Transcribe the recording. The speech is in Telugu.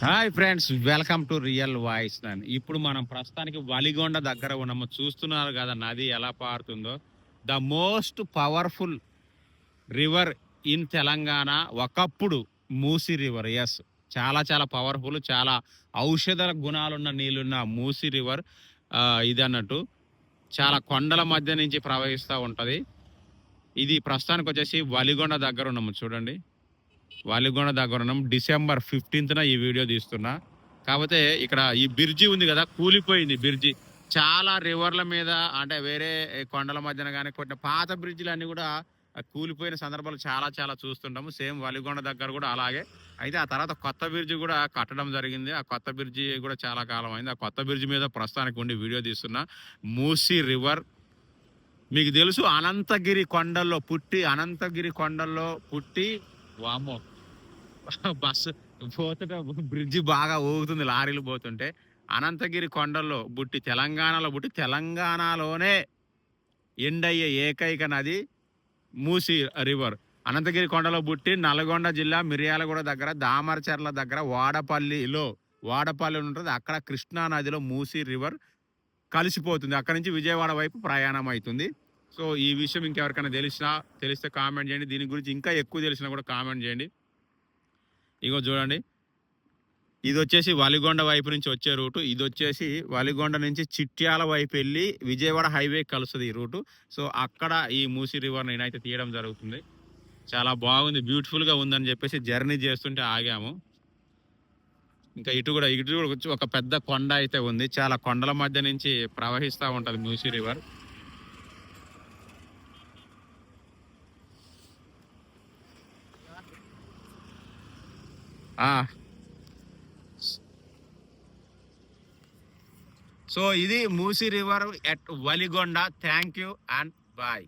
Hi friends, welcome to real voice. ఇప్పుడు మనం ప్రస్తుతానికి వలిగొండ దగ్గర ఉన్నాము. చూస్తున్నారు కదా నది ఎలా పారుతుందో. The most powerful river in Telangana ఒకప్పుడు మూసి రివర్. ఎస్, చాలా చాలా పవర్ఫుల్, చాలా ఔషధ గుణాలున్న నీళ్ళున్న మూసి రివర్ ఇది అన్నట్టు చాలా కొండల మధ్య నుంచి ప్రవహిస్తూ ఉంటది. ఇది ప్రస్తుతానికి వచ్చేసి వలిగొండ దగ్గర ఉన్నాము. చూడండి, వాలిగొండ దగ్గర ఉన్నాం. డిసెంబర్ 15న ఈ వీడియో తీస్తున్నా. కాకపోతే ఇక్కడ ఈ బ్రిడ్జి ఉంది కదా, కూలిపోయింది బ్రిడ్జి. చాలా రివర్ల మీద అంటే వేరే కొండల మధ్యన కానీ కొన్ని పాత బ్రిడ్జిలు అన్ని కూడా కూలిపోయిన సందర్భాలు చాలా చాలా చూస్తుంటాము. సేమ్ వలిగొండ దగ్గర కూడా అలాగే. అయితే ఆ తర్వాత కొత్త బ్రిడ్జి కూడా కట్టడం జరిగింది. ఆ కొత్త బ్రిడ్జి కూడా చాలా కాలం అయింది. ఆ కొత్త బ్రిడ్జి మీద ప్రస్తుతానికి ఉండి వీడియో తీస్తున్నా. మూసీ రివర్ మీకు తెలుసు, అనంతగిరి కొండల్లో పుట్టి వామో బస్సు పోతుంటే బ్రిడ్జి బాగా ఊగుతుంది లారీలు పోతుంటే. అనంతగిరి కొండల్లో బుట్టి తెలంగాణలో పుట్టి తెలంగాణలోనే ఎండ్ అయ్యే ఏకైక నది మూసి రివర్. అనంతగిరి కొండలో పుట్టి నల్గొండ జిల్లా మిర్యాలగూడ దగ్గర దామరచర్ల దగ్గర వాడపల్లి ఉంటుంది. అక్కడ కృష్ణా నదిలో మూసి రివర్ కలిసిపోతుంది. అక్కడ నుంచి విజయవాడ వైపు ప్రయాణం అవుతుంది. సో ఈ విషయం ఇంకెవరికైనా తెలిస్తే కామెంట్ చేయండి. దీని గురించి ఇంకా ఎక్కువ తెలిసినా కూడా కామెంట్ చేయండి. ఇగో చూడండి, ఇది వచ్చేసి వలిగొండ వైపు నుంచి వచ్చే రూటు. ఇది వచ్చేసి వలిగొండ నుంచి చిట్యాల వైపు వెళ్ళి విజయవాడ హైవే కలుస్తుంది ఈ రూటు. సో అక్కడ ఈ మూసీ రివర్ నేనైతే తీయడం జరుగుతుంది. చాలా బాగుంది, బ్యూటిఫుల్గా ఉందని చెప్పేసి జర్నీ చేస్తుంటే ఆగాము. ఇంకా ఇటు కూడా వచ్చి ఒక పెద్ద కొండ అయితే ఉంది. చాలా కొండల మధ్య నుంచి ప్రవహిస్తూ ఉంటుంది మూసీ రివర్. సో ఇది Musi river at Valigonda. Thank you and bye.